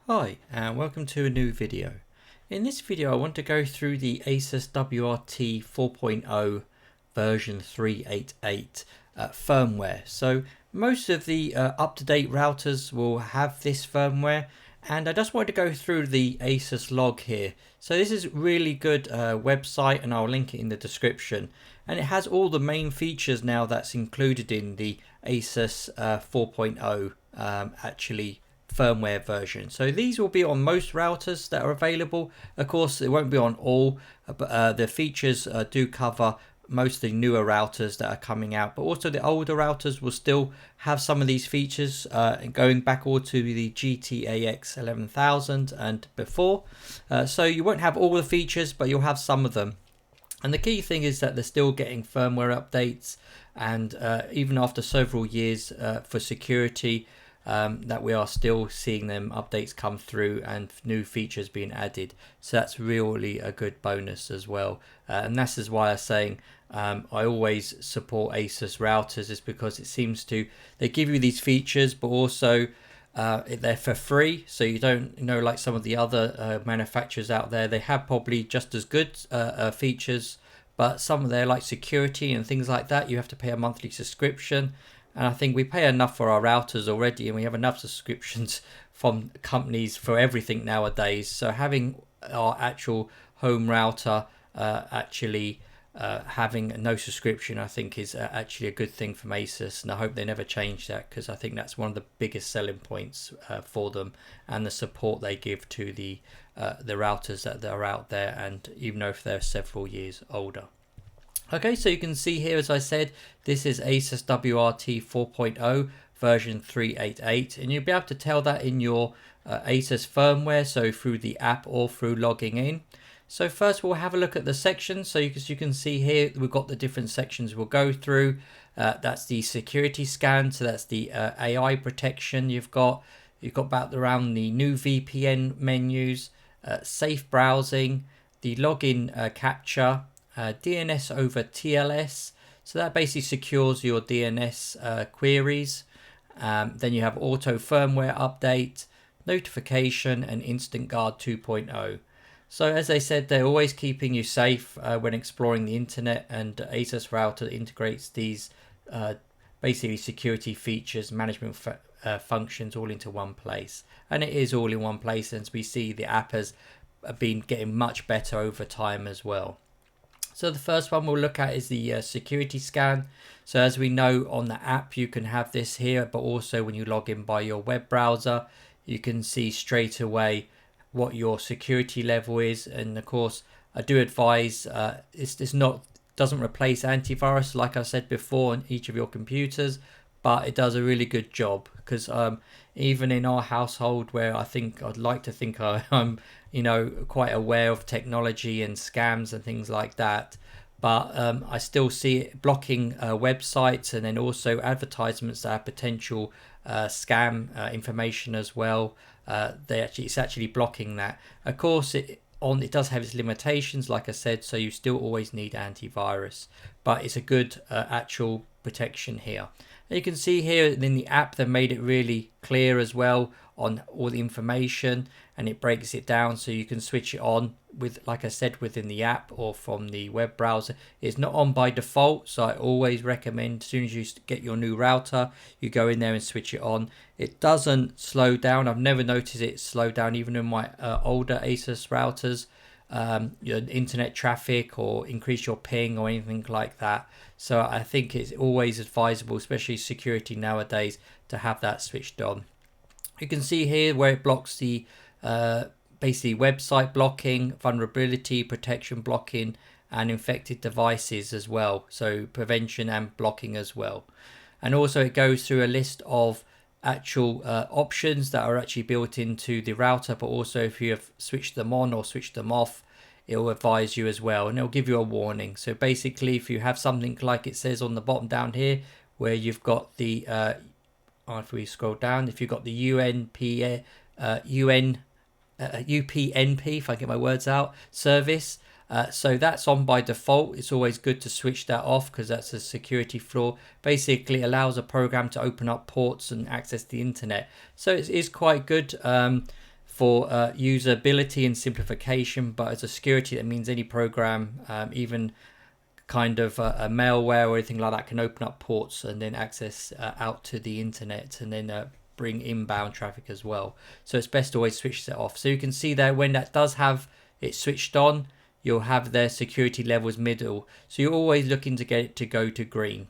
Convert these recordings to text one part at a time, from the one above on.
Hi and welcome to a new video. In this video I want to go through the AsusWRT 4.0 version 3.8.8 firmware. So most of the up-to-date routers will have this firmware, and I just wanted to go through the Asus log here. So this is a really good website, and I'll link it in the description, and it has all the main features now that's included in the Asus 4.0 actually firmware version. So these will be on most routers that are available. Of course it won't be on all, but the features do cover most of the newer routers that are coming out, but also the older routers will still have some of these features, going back all to the GTAX 11000 and before. So you won't have all the features, but you'll have some of them. And the key thing is that they're still getting firmware updates, and even after several years for security, that we are still seeing them updates come through and new features being added. So that's really a good bonus as well. And that's is why I'm saying I always support Asus routers, is because it seems to, they give you these features, but also they're for free. So you don't know, like some of the other manufacturers out there, they have probably just as good features, but some of their like security and things like that, you have to pay a monthly subscription. And I think we pay enough for our routers already, and we have enough subscriptions from companies for everything nowadays. So having our actual home router having no subscription, I think is actually a good thing from Asus, and I hope they never change that, because I think that's one of the biggest selling points for them, and the support they give to the routers that are out there, and even though if they're several years older. Okay, so you can see here, as I said, this is AsusWRT 4.0 version 3.8.8, and you'll be able to tell that in your Asus firmware, so through the app or through logging in. So first we'll have a look at the sections. So you can see here we've got the different sections we'll go through. That's the security scan, so that's the AI protection. You've got about around the new VPN menus, safe browsing, the login capture, DNS over TLS, so that basically secures your DNS queries. Then you have auto firmware update, notification, and Instant Guard 2.0. So as I said, they're always keeping you safe when exploring the internet, and Asus router integrates these basically security features, management functions all into one place, and it is all in one place, and we see the app has been getting much better over time as well. So the first one we'll look at is the security scan. So as we know, on the app you can have this here, but also when you log in by your web browser, you can see straight away what your security level is. And of course I do advise it's not, doesn't replace antivirus like I said before on each of your computers, but it does a really good job, because even in our household, where I'd like to think I'm quite aware of technology and scams and things like that, but I still see it blocking websites, and then also advertisements that have potential scam information as well. It's actually blocking that. Of course it does have its limitations, like I said, so you still always need antivirus, but it's a good actual protection here. And you can see here in the app they've made it really clear as well on all the information, and it breaks it down so you can switch it on with, like I said, within the app or from the web browser. It's not on by default, so I always recommend as soon as you get your new router, you go in there and switch it on. It doesn't slow down. I've never noticed it slow down even in my older Asus routers, your internet traffic or increase your ping or anything like that. So I think it's always advisable, especially security nowadays, to have that switched on. You can see here where it blocks the basically website blocking, vulnerability protection blocking, and infected devices as well, so prevention and blocking as well. And also it goes through a list of actual options that are actually built into the router, but also if you have switched them on or switched them off, it will advise you as well, and it'll give you a warning. So basically if you have something like it says on the bottom down here, where you've got the if we scroll down, if you've got the UPnP, if I get my words out, service, so that's on by default. It's always good to switch that off, because that's a security flaw. Basically allows a program to open up ports and access the internet, so it is quite good for usability and simplification, but as a security, that means any program, even kind of a malware or anything like that, can open up ports and then access out to the internet, and then bring inbound traffic as well. So it's best to always switch that off. So you can see there when that does have it switched on, you'll have their security levels middle. So you're always looking to get it to go to green.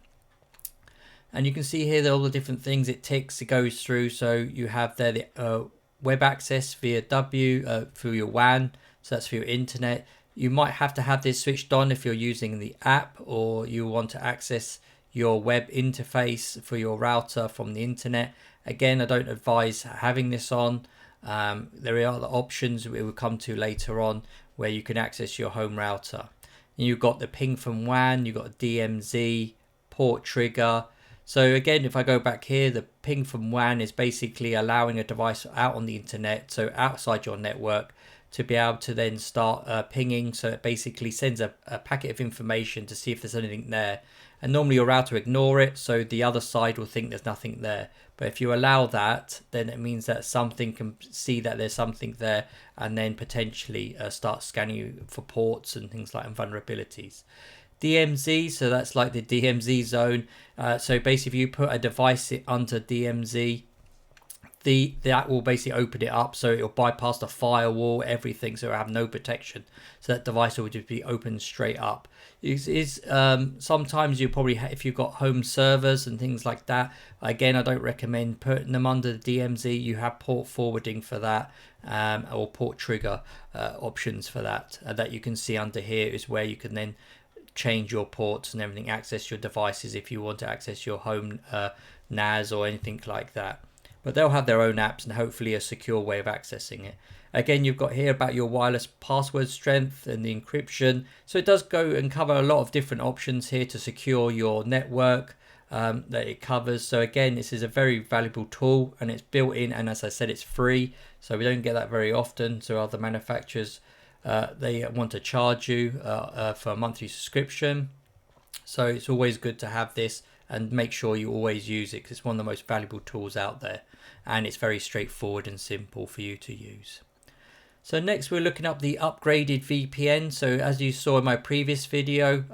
And you can see here that all the different things it ticks, it goes through. So you have there the web access via through your WAN. So that's for your internet. You might have to have this switched on if you're using the app, or you want to access your web interface for your router from the internet. Again, I don't advise having this on. There are other options we will come to later on where you can access your home router. And you've got the ping from WAN, you've got DMZ, port trigger. So again, if I go back here, the ping from WAN is basically allowing a device out on the internet, so outside your network, to be able to then start pinging. So it basically sends a packet of information to see if there's anything there. And normally your router will ignore it, so the other side will think there's nothing there. But if you allow that, then it means that something can see that there's something there, and then potentially start scanning you for ports and things like and vulnerabilities. DMZ, so that's like the DMZ zone. So basically if you put a device under DMZ, that will basically open it up, so it'll bypass the firewall, everything, so it'll have no protection. So that device will just be opened straight up. Sometimes you probably, if you've got home servers and things like that, again, I don't recommend putting them under the DMZ. You have port forwarding for that, or port trigger options for that. That you can see under here is where you can then change your ports and everything, access your devices if you want to access your home NAS or anything like that. But they'll have their own apps and hopefully a secure way of accessing it. Again, you've got here about your wireless password strength and the encryption. So it does go and cover a lot of different options here to secure your network that it covers. So again, this is a very valuable tool, and it's built in, and as I said, it's free. So we don't get that very often. So other manufacturers, they want to charge you for a monthly subscription. So it's always good to have this and make sure you always use it, because it's one of the most valuable tools out there, and it's very straightforward and simple for you to use. So next we're looking up the upgraded VPN. So as you saw in my previous video,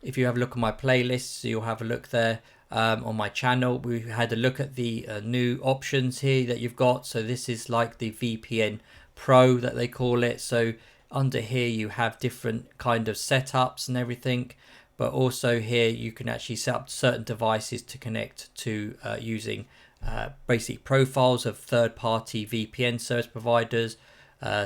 if you have a look at my playlists, you'll have a look there on my channel. We had a look at the new options here that you've got. So this is like the VPN Pro that they call it. So under here you have different kind of setups and everything, but also here you can actually set up certain devices to connect to using basic profiles of third-party VPN service providers.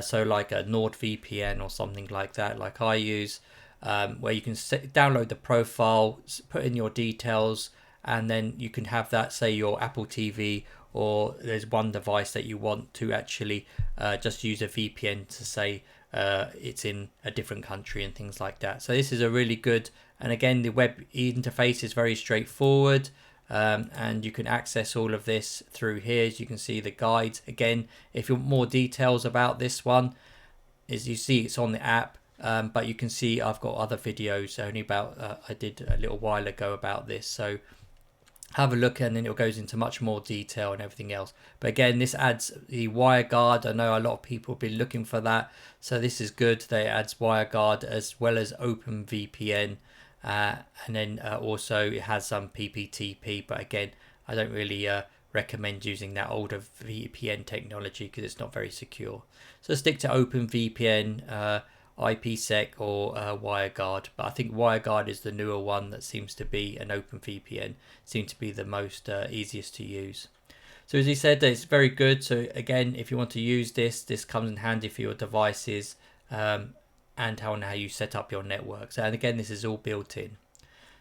So like a NordVPN or something like that, like I use, where you can download the profile, put in your details, and then you can have that, say your Apple TV, or there's one device that you want to actually just use a VPN to say it's in a different country and things like that. So this is a really good, and again, the web interface is very straightforward. And you can access all of this through here. As you can see the guides. Again, if you want more details about this one, as you see, it's on the app, but you can see I've got other videos only about I did a little while ago about this, so have a look, and then it goes into much more detail and everything else. But again, this adds the WireGuard. I know a lot of people have been looking for that, so this is good. They adds WireGuard as well as OpenVPN. And then also it has some PPTP, but again, I don't really recommend using that older VPN technology because it's not very secure. So stick to OpenVPN, IPsec, or WireGuard. But I think WireGuard is the newer one that seems to be an OpenVPN, seems to be the most easiest to use. So as he said, it's very good. So again, if you want to use this, this comes in handy for your devices. And how you set up your networks. And again, this is all built in.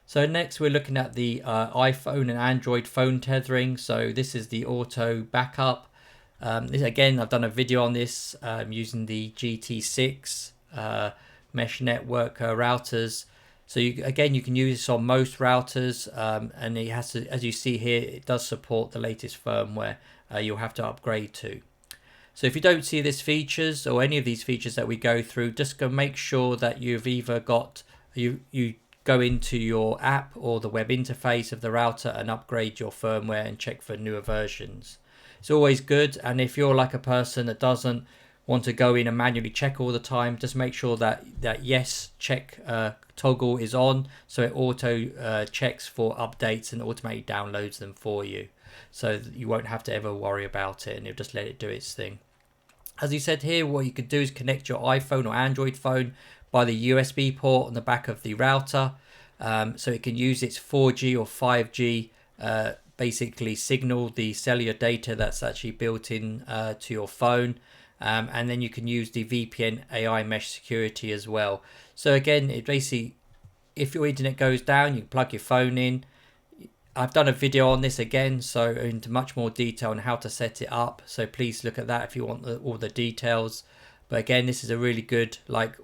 So next we're looking at the iPhone and Android phone tethering. So this is the auto backup. This, again, I've done a video on this using the GT6 mesh network routers. So you can use this on most routers, and it has to, as you see here, it does support the latest firmware you'll have to upgrade to. So if you don't see these features or any of these features that we go through, just go make sure that you've either got, you go into your app or the web interface of the router and upgrade your firmware and check for newer versions. it's always good. And if you're like a person that doesn't want to go in and manually check all the time, just make sure that yes check toggle is on, so it auto checks for updates and automatically downloads them for you, so that you won't have to ever worry about it, and it'll just let it do its thing. As you said here, what you could do is connect your iPhone or Android phone by the USB port on the back of the router, so it can use its 4G or 5G basically signal, the cellular data that's actually built in to your phone. And then you can use the VPN AI mesh security as well. So again, it basically, if your internet goes down, you plug your phone in. I've done a video on this again, so into much more detail on how to set it up. So please look at that if you want all the details. But again, this is a really good like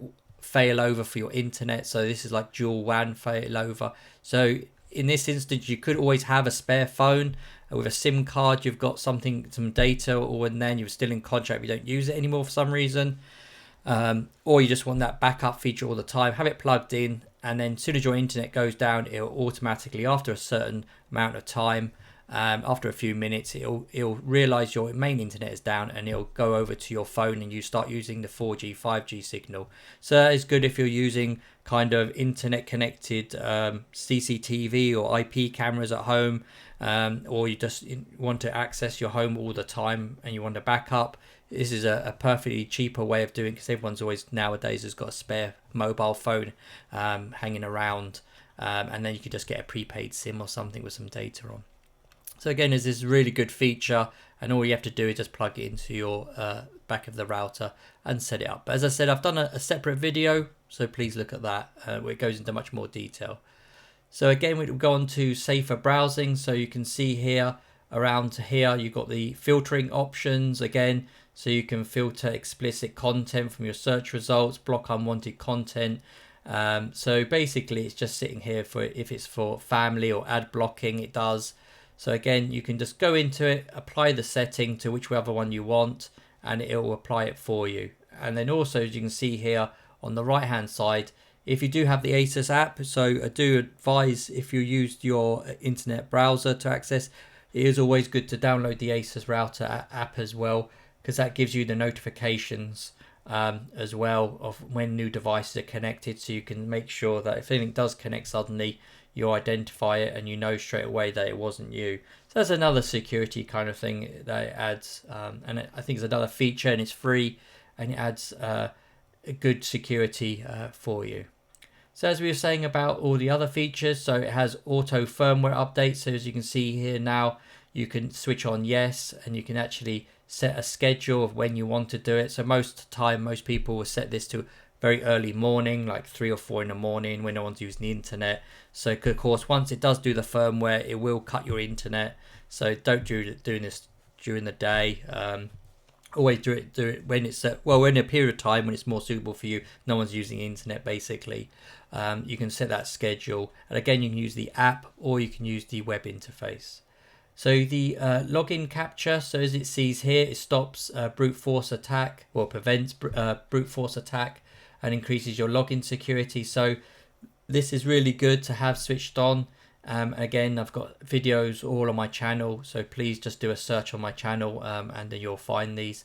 failover for your internet. So this is like dual WAN failover. So in this instance, you could always have a spare phone with a SIM card. You've got some data, or when then you're still in contract, you don't use it anymore for some reason, or you just want that backup feature all the time. Have it plugged in, and then as soon as your internet goes down, it'll automatically, after a certain amount of time, after a few minutes, it'll realize your main internet is down, and it'll go over to your phone, and you start using the 4G 5G signal. So that is good if you're using kind of internet connected CCTV or IP cameras at home, or you just want to access your home all the time and you want to back up. This is a perfectly cheaper way of doing it, because everyone's always nowadays has got a spare mobile phone hanging around, and then you could just get a prepaid SIM or something with some data on. So again, this is a really good feature, and all you have to do is just plug it into your back of the router and set it up. But as I said, I've done a separate video, so please look at that where it goes into much more detail. So again, we'll go on to safer browsing. So you can see here, around here, you've got the filtering options again. So you can filter explicit content from your search results, block unwanted content. So basically, it's just sitting here for if it's for family or ad blocking, it does. So again, you can just go into it, apply the setting to whichever one you want, and it will apply it for you. And then also, as you can see here on the right hand side, if you do have the Asus app, so I do advise, if you used your internet browser to access, it is always good to download the Asus router app as well, because that gives you the notifications as well of when new devices are connected, so you can make sure that if anything does connect suddenly, you identify it and you know straight away that it wasn't you. So that's another security kind of thing that it adds, and I think it's another feature, and it's free, and it adds a good security for you. So as we were saying about all the other features, so it has auto firmware updates. So as you can see here now, you can switch on yes, and you can actually set a schedule of when you want to do it. So most people will set this to very early morning, like 3 or 4 in the morning when no one's using the internet. So of course, once it does do the firmware, it will cut your internet. So don't do this during the day. Always do it when it's in a period of time when it's more suitable for you. No one's using the internet basically. You can set that schedule, and again, you can use the app or you can use the web interface. So the login capture, so as it sees here, it stops brute force attack, or prevents brute force attack, and increases your login security. So this is really good to have switched on. Again, I've got videos all on my channel, so please just do a search on my channel, and then you'll find these.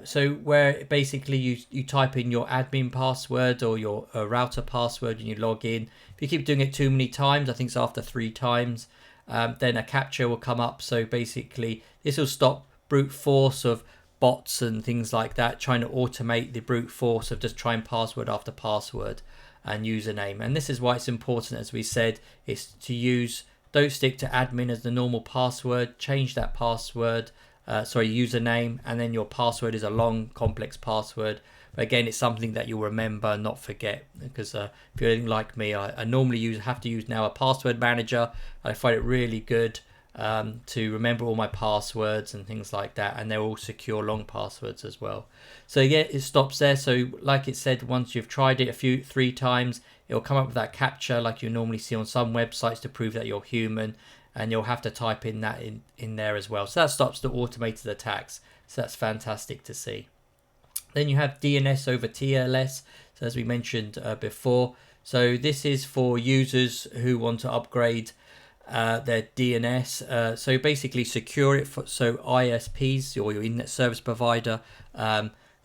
So where basically you type in your admin password or your router password and you log in. If you keep doing it too many times, I think it's after 3 times, then a captcha will come up. So basically this will stop brute force of bots and things like that, trying to automate the brute force of just trying password after password and username. And this is why it's important, as we said, is to don't stick to admin as the normal password. Change that password, username, and then your password is a long complex password. But again, it's something that you'll remember, not forget, because if you're anything like me, I normally have to use now a password manager. I find it really good to remember all my passwords and things like that, and they're all secure long passwords as well. So yeah, it stops there. So like it said, once you've tried it 3 times, it'll come up with that captcha like you normally see on some websites to prove that you're human, and you'll have to type in that in there as well. So that stops the automated attacks. So that's fantastic to see. Then you have DNS over TLS, so as we mentioned before. So this is for users who want to upgrade their DNS. So basically secure it so ISPs or your internet service provider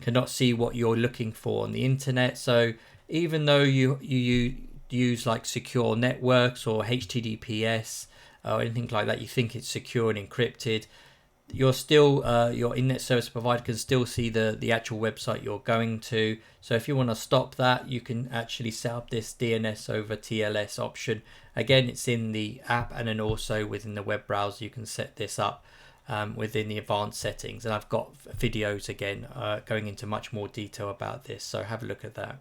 cannot see what you're looking for on the internet. So even though you use like secure networks or HTTPS or anything like that, you think it's secure and encrypted, you're still your internet service provider can still see the actual website you're going to. So if you want to stop that, you can actually set up this DNS over TLS option. Again, it's in the app, and then also within the web browser you can set this up within the advanced settings, and I've got videos again going into much more detail about this, so have a look at that.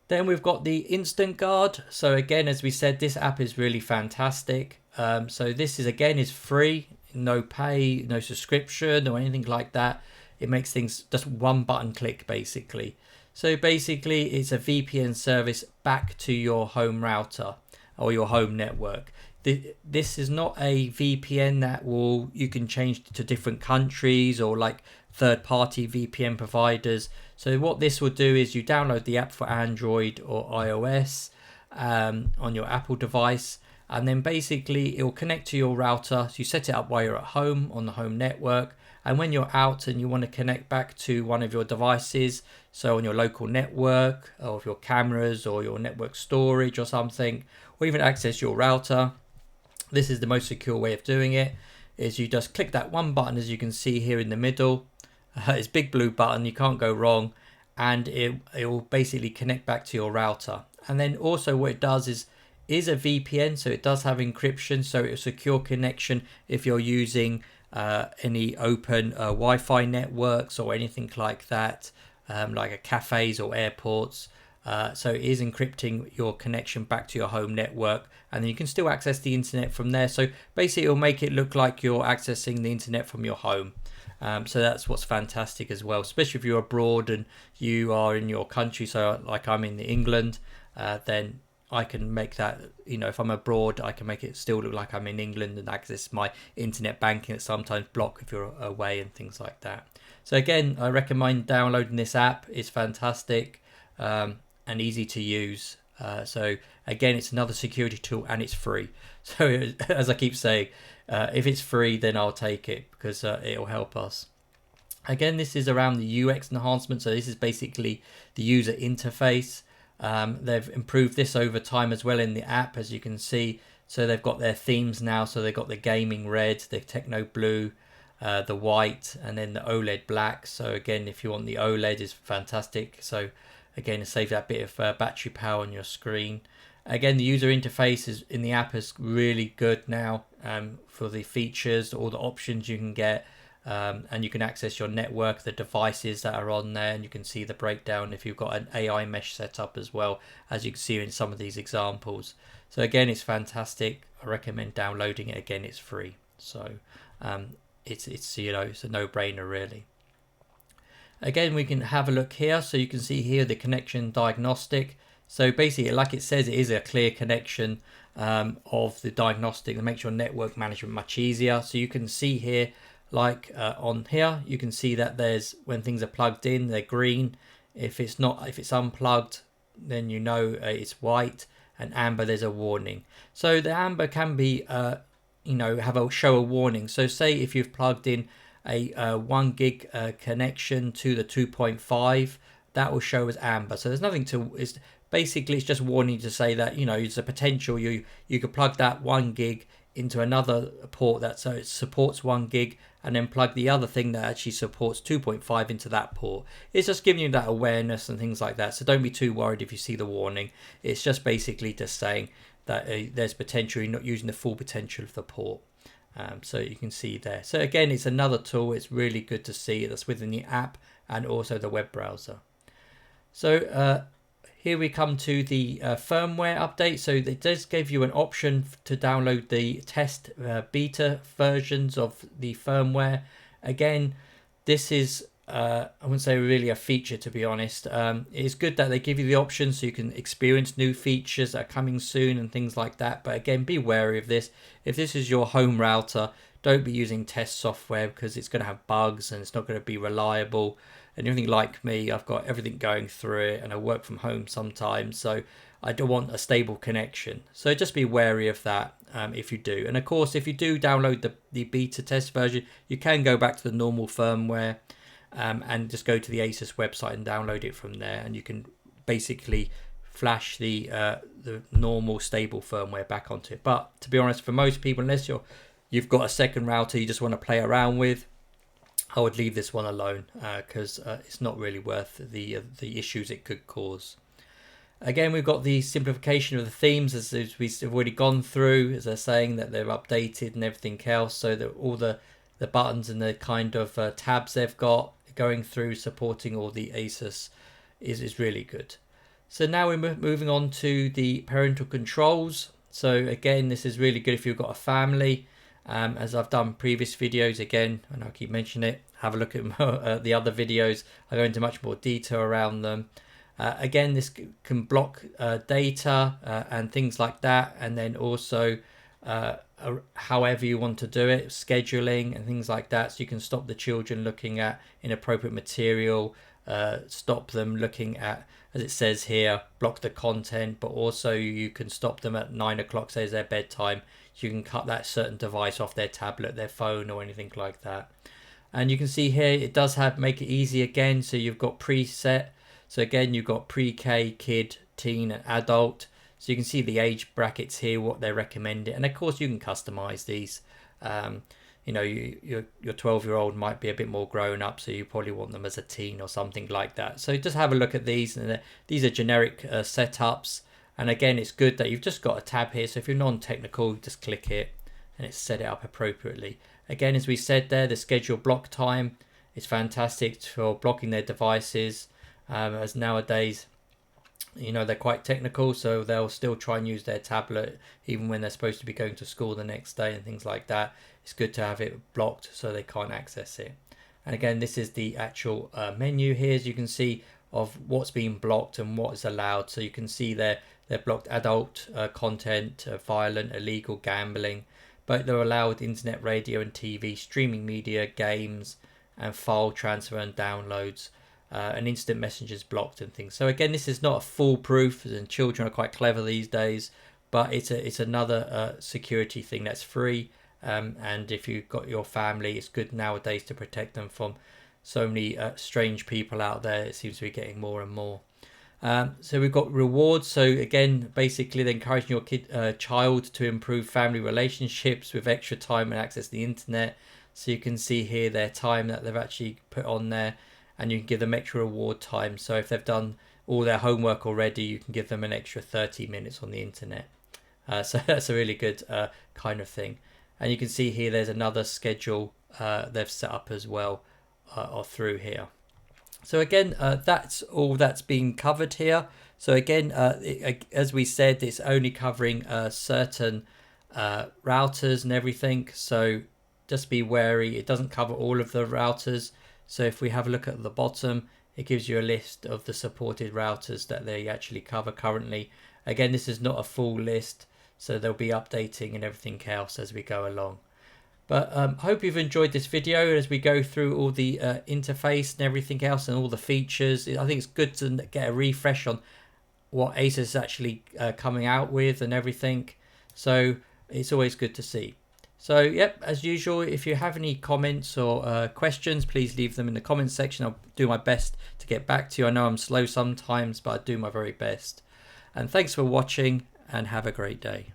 Then we've got the Instant Guard. So again, as we said, this app is really fantastic. So this is free, no pay, no subscription or anything like that. It makes things just one button click basically. So basically it's a VPN service back to your home router or your home network. This is not a VPN that you can change to different countries or like third-party VPN providers. So what this will do is you download the app for Android or iOS on your Apple device, and then basically it will connect to your router. So you set it up while you're at home on the home network, and when you're out and you want to connect back to one of your devices, so on your local network or your cameras or your network storage or something, or even access your router, this is the most secure way of doing it. Is you just click that one button, as you can see here in the middle. It's a big blue button, you can't go wrong, and it will basically connect back to your router. And then also what it does is a VPN, so it does have encryption, so it's a secure connection if you're using any open Wi-Fi networks or anything like that, like cafes or airports. So it is encrypting your connection back to your home network, and then you can still access the internet from there. So basically it'll make it look like you're accessing the internet from your home. So that's what's fantastic as well, especially if you're abroad and you are in your country. So like I'm in England, then I can make that, if I'm abroad, I can make it still look like I'm in England and access my internet banking that sometimes block if you're away and things like that. So again, I recommend downloading this app. It's fantastic and easy to use. So again, it's another security tool and it's free. So as I keep saying, if it's free, then I'll take it because it'll help us. Again, this is around the UX enhancement. So this is basically the user interface. They've improved this over time as well in the app, as you can see. So they've got their themes now. So they've got the gaming red, the techno blue, the white, and then the OLED black. So again, if you want the OLED, is fantastic. So again, it saves that bit of battery power on your screen. Again, the user interface in the app is really good now for the features, all the options you can get, and you can access your network, the devices that are on there, and you can see the breakdown if you've got an AI mesh set up as well, as you can see in some of these examples. So again, it's fantastic. I recommend downloading it. Again, it's free. So it's it's a no-brainer really. Again, we can have a look here. So you can see here the connection diagnostic. So basically, like it says, it is a clear connection of the diagnostic that makes your network management much easier. So you can see here, like on here, you can see that there's, when things are plugged in, they're green. If it's unplugged, then it's white, and amber, there's a warning. So the amber can be, show a warning. So say if you've plugged in a 1 gig connection to the 2.5, that will show as amber. So there's nothing to, basically it's just warning to say that it's a potential you could plug that 1 gig into another port so it supports 1 gig, and then plug the other thing that actually supports 2.5 into that port. It's just giving you that awareness and things like that. So don't be too worried if you see the warning. It's just basically just saying that there's potential, you're not using the full potential of the port. So you can see there. So again, it's another tool. It's really good to see that's within the app and also the web browser. So here we come to the firmware update. So it does give you an option to download the test beta versions of the firmware. Again, this is I wouldn't say really a feature, to be honest. It's good that they give you the option so you can experience new features that are coming soon and things like that. But again, be wary of this. If this is your home router, don't be using test software because it's going to have bugs and it's not going to be reliable. And anything like me, I've got everything going through it and I work from home sometimes. So I don't want a stable connection. So just be wary of that if you do. And of course, if you do download the beta test version, you can go back to the normal firmware and just go to the Asus website and download it from there. And you can basically flash the normal stable firmware back onto it. But to be honest, for most people, unless you've got a second router you just want to play around with, I would leave this one alone because it's not really worth the issues it could cause. Again, we've got the simplification of the themes as we've already gone through, as they're saying that they're updated and everything else, so that all the buttons and the kind of tabs they've got going through supporting all the Asus is really good. So now we're moving on to the parental controls. So again, this is really good if you've got a family. As I've done previous videos, again, and I'll keep mentioning it, have a look at the other videos. I go into much more detail around them. Again, this can block data and things like that, and then also however you want to do it, scheduling and things like that. So you can stop the children looking at inappropriate material, stop them looking at, as it says here, block the content, but also you can stop them at 9 o'clock, say it's their bedtime. You can cut that certain device off their tablet, their phone, or anything like that. And you can see here it does make it easy again. So you've got preset. So again, you've got pre-K, kid, teen, and adult. So you can see the age brackets here, what they're recommending, and of course you can customize these. You know, your 12-year-old might be a bit more grown up, so you probably want them as a teen or something like that. So just have a look at these, and these are generic setups. And again, it's good that you've just got a tab here. So if you're non-technical, just click it and it's set it up appropriately. Again, as we said there, the schedule block time is fantastic for blocking their devices. As nowadays, you know, they're quite technical, so they'll still try and use their tablet even when they're supposed to be going to school the next day and things like that. It's good to have it blocked so they can't access it. And again, this is the actual menu here, as you can see, of what's being blocked and what is allowed. So you can see they're blocked adult content, violent, illegal, gambling, but they're allowed internet, radio and TV, streaming media, games, and file transfer and downloads, and instant messages blocked and things. So again, this is not a foolproof, and children are quite clever these days, but it's another security thing that's free. And if you've got your family, it's good nowadays to protect them from so many strange people out there. It seems to be getting more and more. So we've got rewards. So again, basically they're encouraging your child to improve family relationships with extra time and access to the internet. So you can see here their time that they've actually put on there, and you can give them extra reward time. So if they've done all their homework already, you can give them an extra 30 minutes on the internet. So that's a really good kind of thing. And you can see here there's another schedule they've set up as well or through here. So again, that's all that's being covered here. So again, as we said, it's only covering certain routers and everything. So just be wary. It doesn't cover all of the routers. So if we have a look at the bottom, it gives you a list of the supported routers that they actually cover currently. Again, this is not a full list, so they'll be updating and everything else as we go along. But hope you've enjoyed this video as we go through all the interface and everything else and all the features. I think it's good to get a refresh on what Asus is actually coming out with and everything. So it's always good to see. So yep, as usual, if you have any comments or questions, please leave them in the comments section. I'll do my best to get back to you. I know I'm slow sometimes, but I do my very best. And thanks for watching and have a great day.